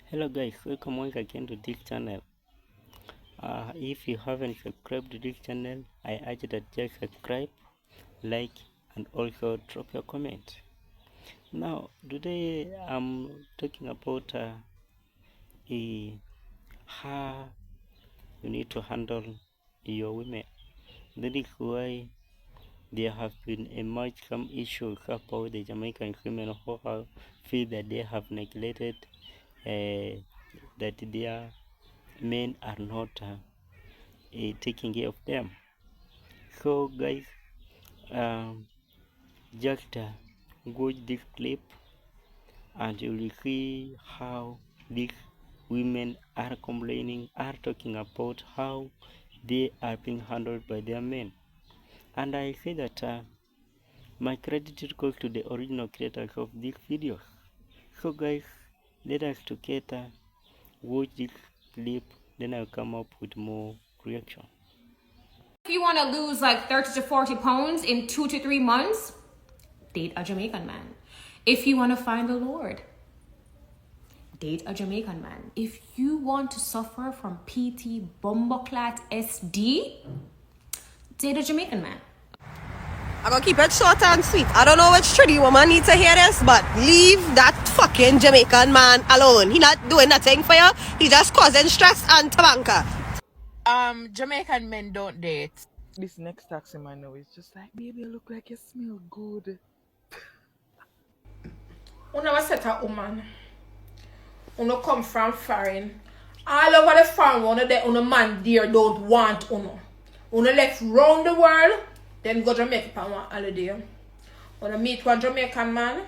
Hello guys, welcome once again to this channel. If you haven't subscribed to this channel, I urge that just subscribe, like, and also drop your comment. Now today I'm talking about how you need to handle your women. That is why there have been emerged some issues about the Jamaican women who have feel that they have neglected, that their men are not taking care of them. So guys, um, just watch this clip and you will see how these women are complaining, are talking about how they are being handled by their men. And I say that my credit goes to the original creators of this video. So guys, let us together watch this clip, then I'll come up with more reaction. If you want to lose like 30 to 40 pounds in 2 to 3 months, date a Jamaican man. If you want to find the Lord, date a Jamaican man. If you want to suffer from PT, bumbleclat, SD, date a Jamaican man. I'm gonna keep it short and sweet. I don't know which trendy woman needs to hear this, but leave that fucking Jamaican man alone. He not doing nothing for you. He just causing stress and tabanka. Jamaican men don't date. This next taxi man now is just like, baby, you look like you smell good. Una was set a woman. Una come from foreign. All over the farm, una man dear don't want una. Una left round the world, then go Jamaica for one holiday. Una meet one Jamaican man,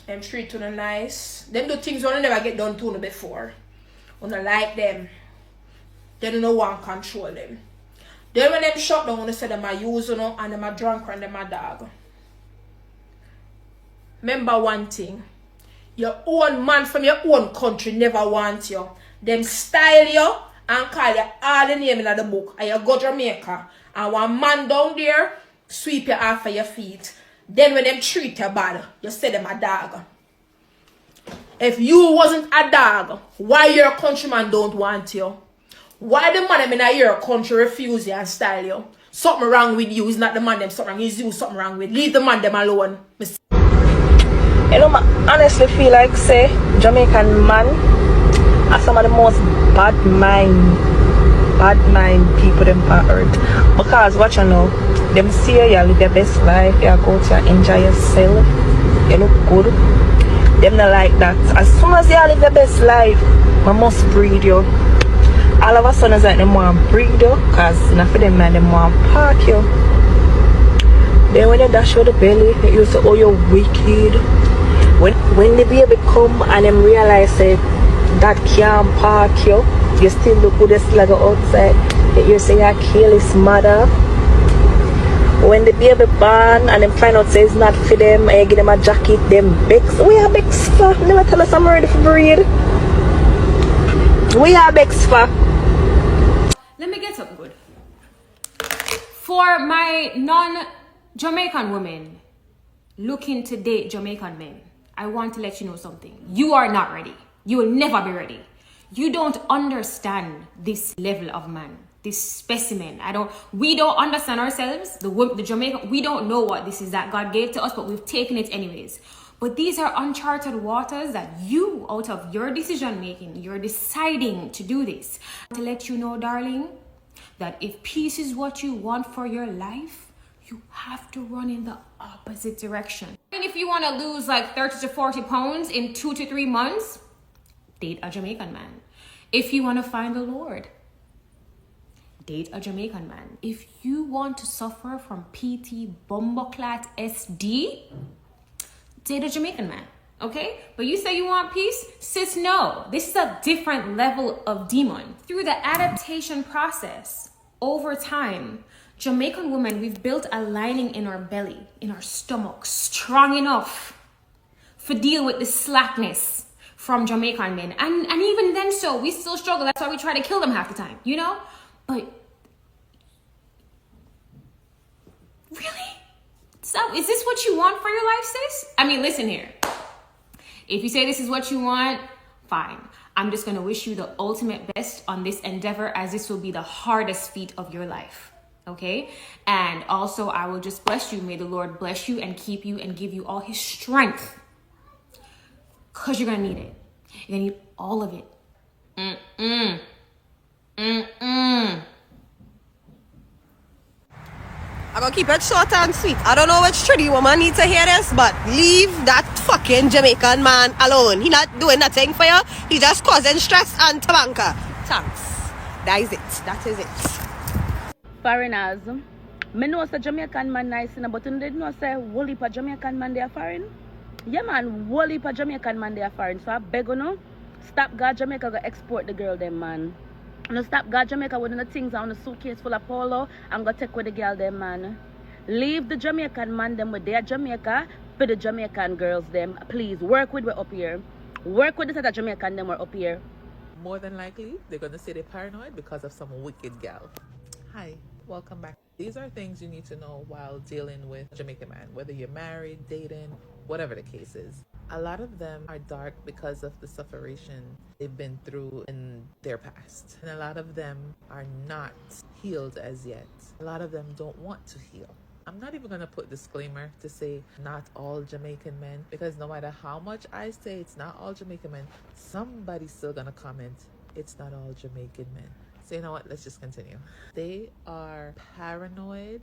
them treat una nice. Them do things una never get done to una before. Una like them. Then una want control them. Then when them shut down, una say them a use una and them a drunk and them a dog. Remember one thing. Your own man from your own country never want you. Them style you and call you all the name in the book. And you go Jamaica. And one man down there sweep you off of your feet. Then when them treat you bad, you say them a dog. If you wasn't a dog, why your countryman don't want you? Why the man in your country refuse you and style you? Something wrong with you. It's not the man them something wrong. It's you something wrong with. Leave the man them alone. You know, I honestly feel like, say, Jamaican man are some of the most bad mind people them on earth. Because what you know, them see you live your best life, you go to enjoy yourself, you look good. Them not like that. As soon as you live your best life, I must breed you. All of a sudden, it's like them want to breed you, because enough of them man, them want to park you. Then when you dash with the belly, they used to, oh, you're wicked. When the baby come and them realize that can't park you, you still look good, you still go outside. You say you kill his mother. When the baby born and them find out say it's not for them, and you give them a jacket, them begs. We are begs for. Never tell us I'm ready for breed. We are begs for. Let me get something good. For my non-Jamaican women looking to date Jamaican men, I want to let you know something. You are not ready. You will never be ready. You don't understand this level of man, this specimen. We don't understand ourselves. The Jamaican, we don't know what this is that God gave to us, but we've taken it anyways. But these are uncharted waters that you, out of your decision making, you're deciding to do this. To let you know, darling, that if peace is what you want for your life, you have to run in the opposite direction. And if you want to lose like 30 to 40 pounds in 2 to 3 months, date a Jamaican man. If you want to find the Lord, date a Jamaican man. If you want to suffer from PT, bumbleclat, SD, date a Jamaican man. Okay? But you say you want peace? Sis, no. This is a different level of demon. Through the adaptation process, over time, Jamaican women, we've built a lining in our belly, in our stomach, strong enough to deal with the slackness from Jamaican men. And even then so, we still struggle. That's why we try to kill them half the time, you know? But really? So is this what you want for your life, sis? I mean, listen here. If you say this is what you want, fine. I'm just gonna wish you the ultimate best on this endeavor, as this will be the hardest feat of your life. Okay? And also, I will just bless you. May the Lord bless you and keep you and give you all his strength, because you're gonna need it. You're gonna need all of it. I'm gonna keep it short and sweet. I don't know which Trinity woman needs to hear this, but leave that fucking Jamaican man alone. He not doing nothing for you. He just causing stress and tabanka. Thanks. That is it. That is it. Foreigners. Me know say Jamaican man nice, but you did know say whole heap of Jamaican man they are foreign. Yeah man, whole heap of Jamaican man they are foreign. So I beg you no, stop God Jamaica go export the girl them man. No stop God Jamaica with the things on the suitcase full of polo and go take with the girl them man. Leave the Jamaican man them with their Jamaica for the Jamaican girls them. Please work with we up here. Work with the set of Jamaican them we're up here. More than likely, they're gonna say they're paranoid because of some wicked gal. Hi, welcome back. These are things you need to know while dealing with a Jamaican man, whether you're married, dating, whatever the case is. A lot of them are dark because of the sufferation they've been through in their past. And a lot of them are not healed as yet. A lot of them don't want to heal. I'm not even going to put disclaimer to say not all Jamaican men, because no matter how much I say it's not all Jamaican men, somebody's still going to comment it's not all Jamaican men. So you know what, let's just continue. They are paranoid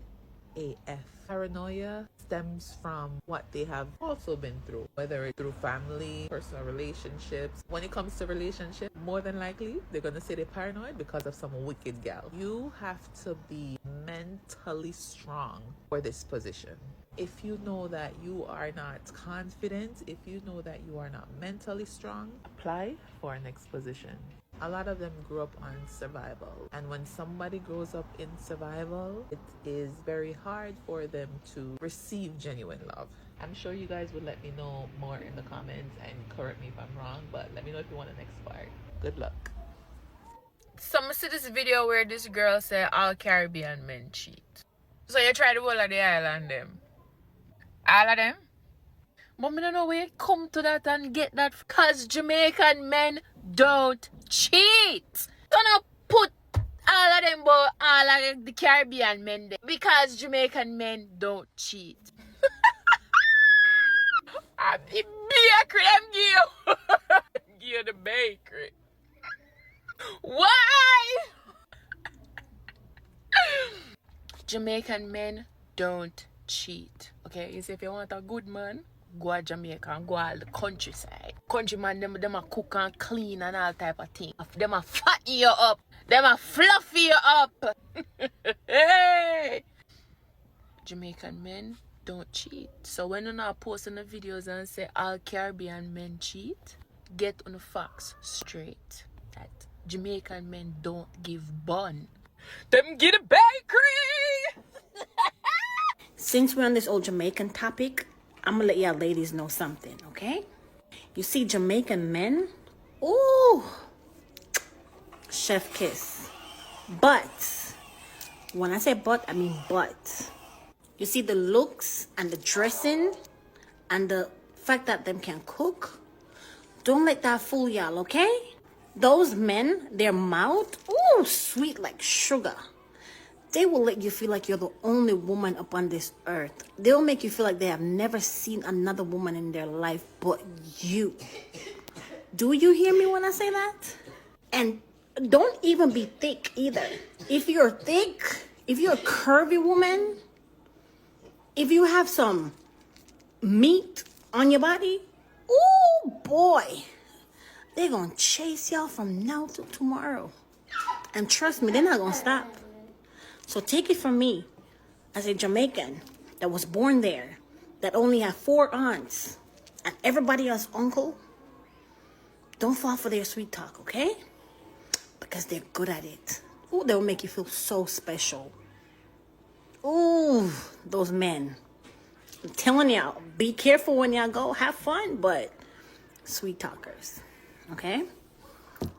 AF. Paranoia stems from what they have also been through, whether it's through family, personal relationships. When it comes to relationships, more than likely they're gonna say they're paranoid because of some wicked gal. You have to be mentally strong for this position. If you know that you are not confident, if you know that you are not mentally strong, apply for our next position. A lot of them grew up on survival, and when somebody grows up in survival, it is very hard for them to receive genuine love. I'm sure you guys would let me know more in the comments and correct me if I'm wrong, but let me know if you want the next part. Good luck. So I see this video where this girl said all Caribbean men cheat. So you try the whole of the island them. All of them? But me don't know where you come to that and get that, cause Jamaican men don't cheat. Don't put all of them but all of the Caribbean men there, because Jamaican men don't cheat. And the bakery them give you. Give the bakery. Why? Jamaican men don't cheat. Okay, you see, if you want a good man, go to Jamaica and go all the countryside. Countryman, them a cook and clean and all type of thing. Them a fatten you up. Them a fluffy you up. Hey! Jamaican men don't cheat. So when you're not posting the videos and say all Caribbean men cheat, get on the facts straight. That Jamaican men don't give bun. Them get a bakery! Since we're on this old Jamaican topic, I'm gonna let y'all ladies know something, okay? You see Jamaican men, ooh, chef kiss. But, when I say but, I mean but. You see the looks and the dressing and the fact that them can cook, don't let that fool y'all, okay? Those men, their mouth, ooh, sweet like sugar. They will let you feel like you're the only woman upon this earth. They'll make you feel like they have never seen another woman in their life but you. Do you hear me when I say that? And don't even be thick either. If you're thick, if you're a curvy woman, if you have some meat on your body, ooh boy, they're gonna chase y'all from now to tomorrow. And trust me, they're not gonna stop. So take it from me, as a Jamaican that was born there, that only had 4 aunts and everybody else uncle, don't fall for their sweet talk, okay? Because they're good at it. Ooh, they'll make you feel so special. Ooh, those men. I'm telling y'all, be careful when y'all go. Have fun, but sweet talkers, okay?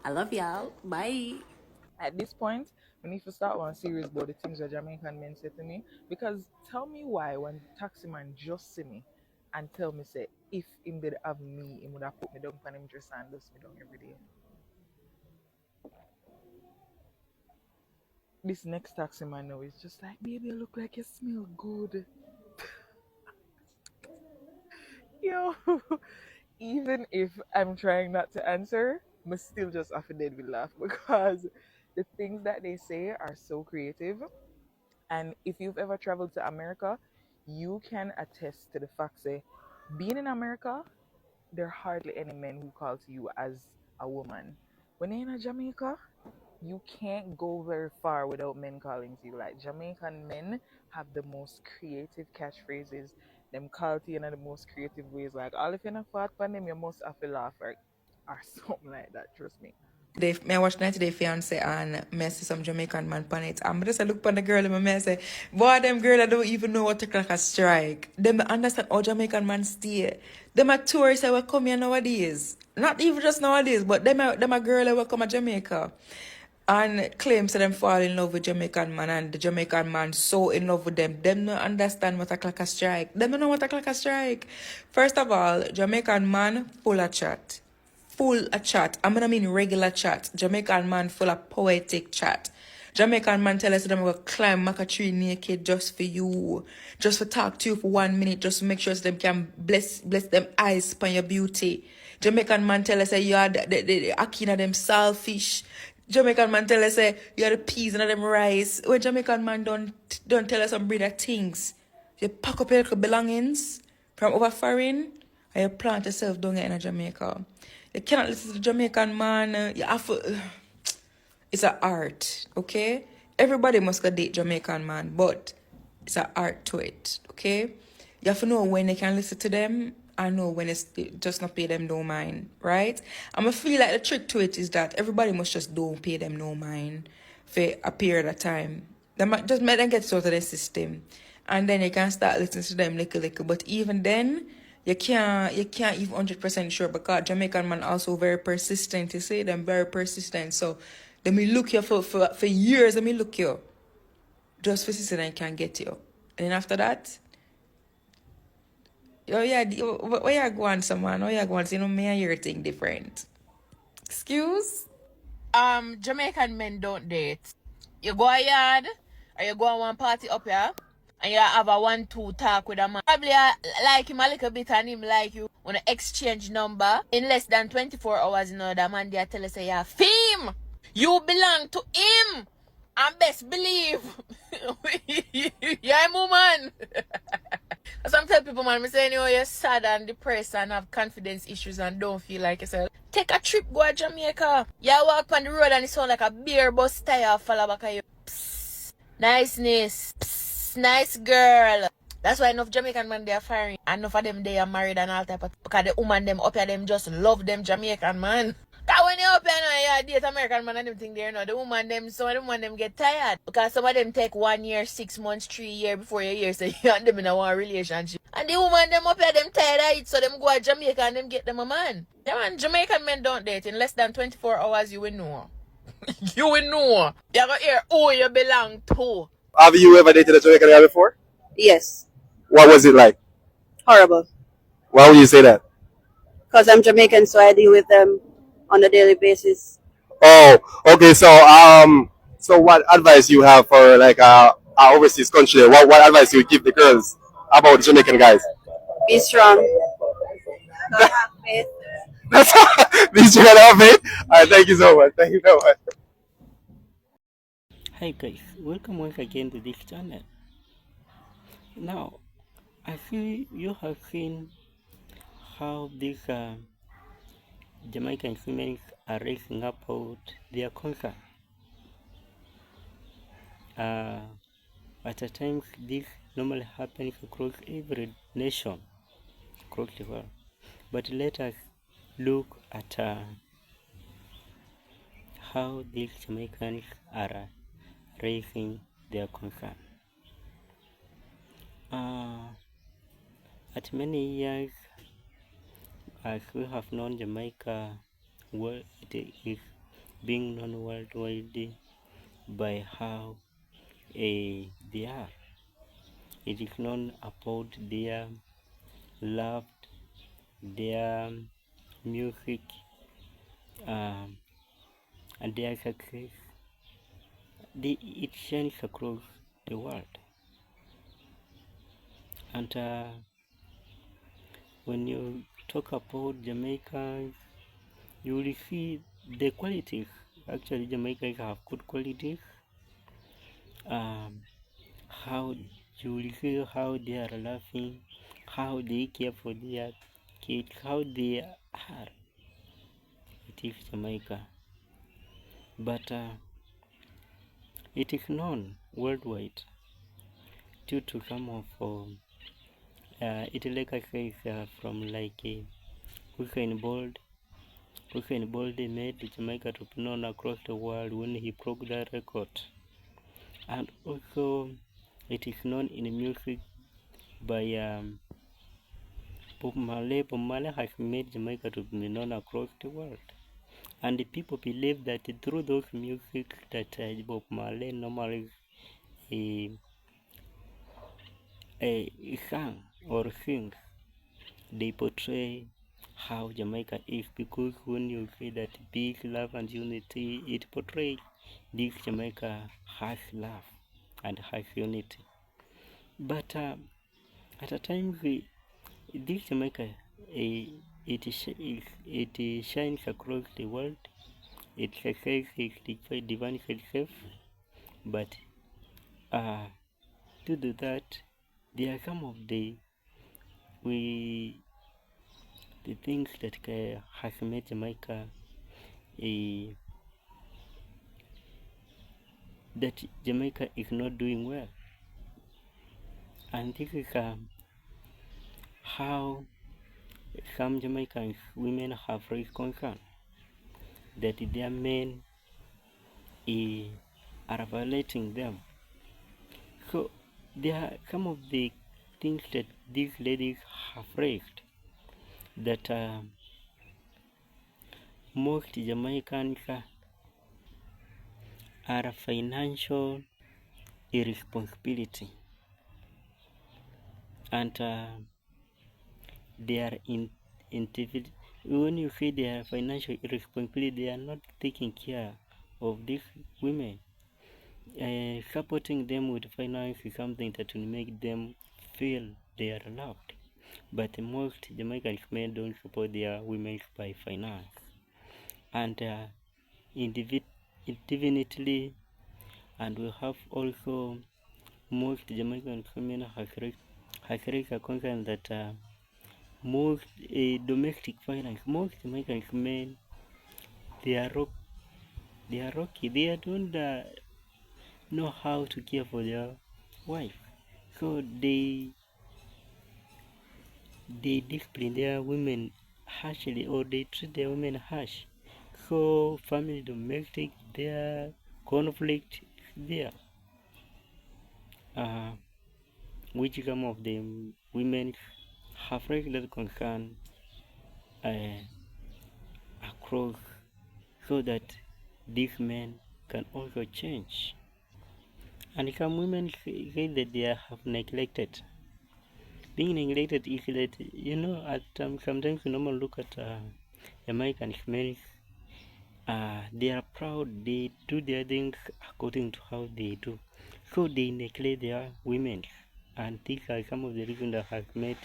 I love y'all. Bye. At this point, we need to start one series about the things that Jamaican men say to me. Because tell me why when taxi man just see me and tell me say if him did have me, he would have put me down on him dress and dust me down every day. This next taxi man now is just like, baby, I look like you smell good. Yo, even if I'm trying not to answer, I still just have to dead with laugh because the things that they say are so creative. And if you've ever traveled to America, you can attest to the fact that being in America, there are hardly any men who call to you as a woman. When you're in Jamaica, you can't go very far without men calling to you. Like Jamaican men have the most creative catchphrases. Them call to you in the most creative ways. Like all if you're not fought for them, you must have to laugh or something like that. Trust me. Me watch 90 Day Fiance and me see some Jamaican man pan it. And me just look pan the girl and me say, boy, them girl I don't even know what to clock a strike. Them understand how Jamaican man stay. Them a tourists that will come here nowadays. Not even just nowadays, but them a girl that will come to Jamaica and claims to them fall in love with Jamaican man and the Jamaican man so in love with them. Them don't understand what a clock a strike. Them don't know what a clock a strike. First of all, Jamaican man full of chat. Full of chat. I'm gonna mean regular chat. Jamaican man full of poetic chat. Jamaican man tell us that I'm gonna climb Maca tree naked just for you. Just for talk to you for 1 minute, just to make sure so them can bless them eyes upon your beauty. Jamaican man tell us that you are the akina them saltfish. Jamaican man tell us say you are the peas and them rice. When Jamaican man don't tell us some breed of things. You pack up your little belongings from over foreign and you plant yourself down here in Jamaica. You cannot listen to the Jamaican man. You have to, it's an art, okay? Everybody must go date Jamaican man, but it's an art to it, okay? You have to know when they can listen to them and know when it's just not pay them no mind, right? I'm gonna feel like the trick to it is that everybody must just don't pay them no mind for a period of time. They might just make them get sort of the system. And then you can start listening to them little. But even then, you can't even 100% sure because Jamaican man also very persistent. You see them very persistent. So let me look you for years. Let me look you. Just for sister and can get you. And then after that, oh yeah, where you going, someone? Where you going? You know, me and your thing different. Excuse? Jamaican men don't date. You go a yard or you go on one party up here and you have a 1-2 talk with a man. Probably like him a little bit and him like you. Want to exchange number in less than 24 hours, you know, that man there tell us say you're fame. You belong to him. And best believe you're a woman. Some tell people, man, me say, you know, you're sad and depressed and have confidence issues and don't feel like yourself. Take a trip, go to Jamaica. You walk on the road and it sound like a beer bus tire fall back of you. Psst, niceness. Psst, nice girl. That's why enough Jamaican man they are firing. And enough of them they are married and all type of because the woman them up here them just love them Jamaican man. Cause when you up here now, you date American man and them think there, you know, the woman them, some of the woman them get tired. Because some of them take 1 year, 6 months, 3 years before you hear say you and them in a one relationship. And the woman them up here, them tired of it, so them go to Jamaica and them get them a man. Yeah man, Jamaican men don't date. In less than 24 hours you will know. You will know. You gonna hear who you belong to. Have you ever dated a Jamaican guy before? Yes. What was it like? Horrible. Why would you say that? Because I'm Jamaican, so I deal with them on a daily basis. Oh, okay. So what advice you have for like a overseas country? What advice you would give the girls about Jamaican guys? Be strong. Don't have faith. That's this you gotta have it. All right, thank you so much. Thank you so much. Hi guys, welcome once again to this channel. Now, I see you have seen how these Jamaican women are raising up out their concern. At times, this normally happens across every nation, across the world. But let us look at how these Jamaicans are raising their concern. At many years, as we have known Jamaica, it is being known worldwide by how they are. It is known about their loved their music and their success. It shines across the world. And when you talk about Jamaica, you will see the qualities. Actually, Jamaicans have good qualities. How you will see how they are laughing, how they care for their kids, how they are. It is Jamaica. But it is known worldwide due to some of it like I say from like Usain Bolt. Usain Bolt made Jamaica to be known across the world when he broke that record. And also it is known in music by Bob Marley. Bob Marley has made Jamaica to be known across the world. And the people believe that through those music that Bob Marley normally sang or sings, they portray how Jamaica is, because when you say that big love and unity, it portrays this Jamaica has love and has unity. But at a time, this Jamaica, it shines across the world. Its success is divine success, but to do that, there are some of the things that has made Jamaica that Jamaica is not doing well, and this is how some Jamaican women have raised concern that their men are violating them. So there are some of the things that these ladies have raised that most Jamaicans are financial irresponsibility, and they are when you say they are financial irresponsibility, they are not taking care of these women. Supporting them with finance is something that will make them feel they are loved. But most Jamaican men don't support their women by finance. And indefinitely, and we have also most Jamaican women has raised a concern that most domestic violence, most Jamaican men, they are rocky. They don't know how to care for their wife, so they discipline their women harshly, or they treat their women harsh. So family domestic, their conflict there, which some of the women have raised that concern across, so that these men can also change. And some women say that they have neglected. Being neglected is that, at sometimes you normally look at Jamaican men, they are proud, they do their things according to how they do. So they neglect their women. And these are some of the reasons that have made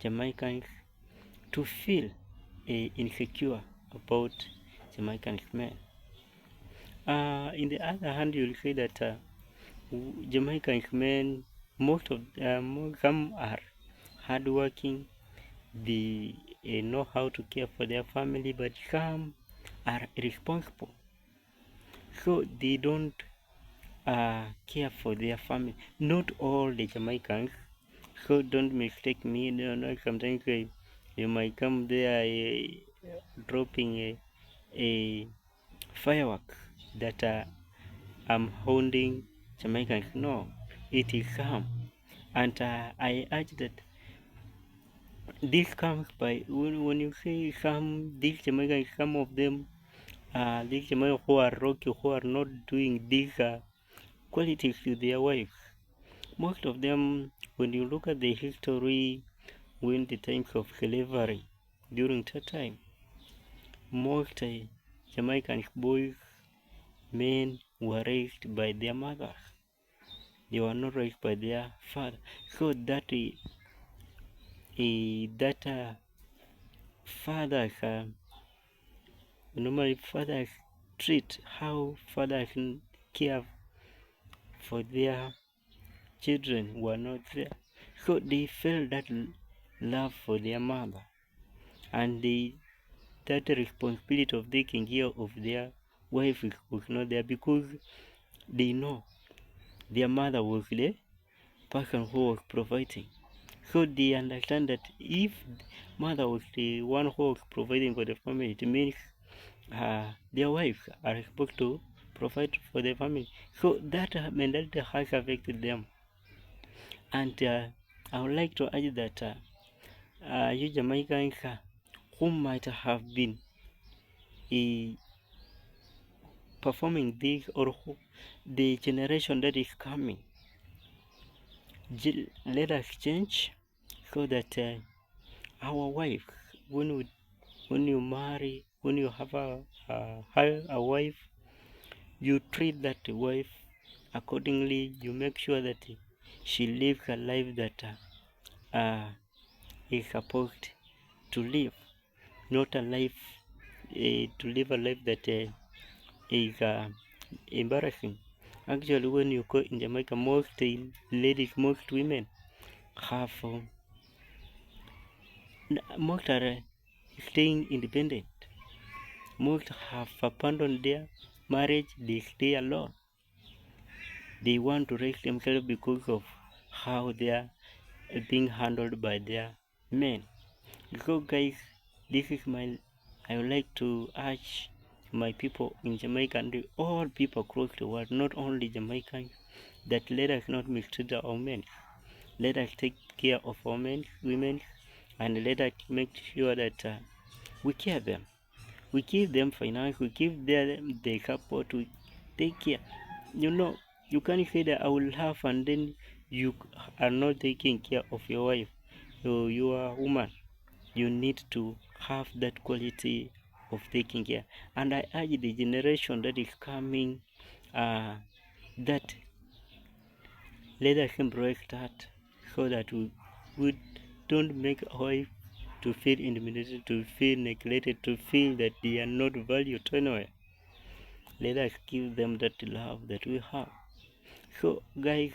Jamaicans to feel insecure about Jamaican men. In the other hand, you'll say that Jamaican men, some are hardworking, they know how to care for their family, but some are irresponsible, so they don't care for their family. Not all the Jamaicans, so don't mistake me. Sometimes you might come there dropping a firework that I'm holding Jamaicans. No, it is some. And I urge that this comes by when you say these Jamaicans, some of them, these Jamaicans who are rocky, who are not doing these qualities to their wives. Most of them, when you look at the history, when the times of slavery, during that time, most Jamaican boys, men were raised by their mothers. They were not raised by their father. So that fathers, normally fathers treat how fathers care for their children were not there. So they felt that love for their mother, and that responsibility of taking care of their wife was not there, because they know their mother was the person who was providing. So they understand that if mother was the one who was providing for the family, it means their wives are supposed to provide for the family. So that mentality has affected them. And I would like to add that you Jamaicans who might have been performing this, or who, the generation that is coming, let us change, so that our wife, when you marry, when you have a wife, you treat that wife accordingly. You make sure that she lives a life that is supposed to live, not a life to live a life that is embarrassing. Actually, when you go in Jamaica, most ladies, most women have most are staying independent. Most have abandoned their marriage. They stay alone. They want to raise themselves because of how they are being handled by their men. So guys, this is I would like to urge my people in Jamaica and all people across the world, not only Jamaicans, that let us not mistreat our men. Let us take care of our men, women, and let us make sure that we care them. We give them finance, we give them the support, we take care. You can't say that I will have and then you are not taking care of your wife. So you are a woman. You need to have that quality of taking care. And I urge the generation that is coming that let us embrace that, so that we don't make our wife to feel intimidated, to feel neglected, to feel that they are not valued anywhere. Let us give them that love that we have. So guys,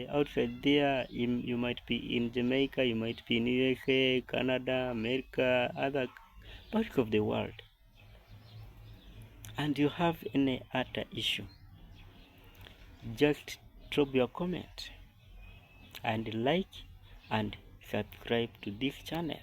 outside there, you might be in Jamaica, you might be in USA, Canada, America, other parts of the world, and you have any other issue, just drop your comment and like and subscribe to this channel.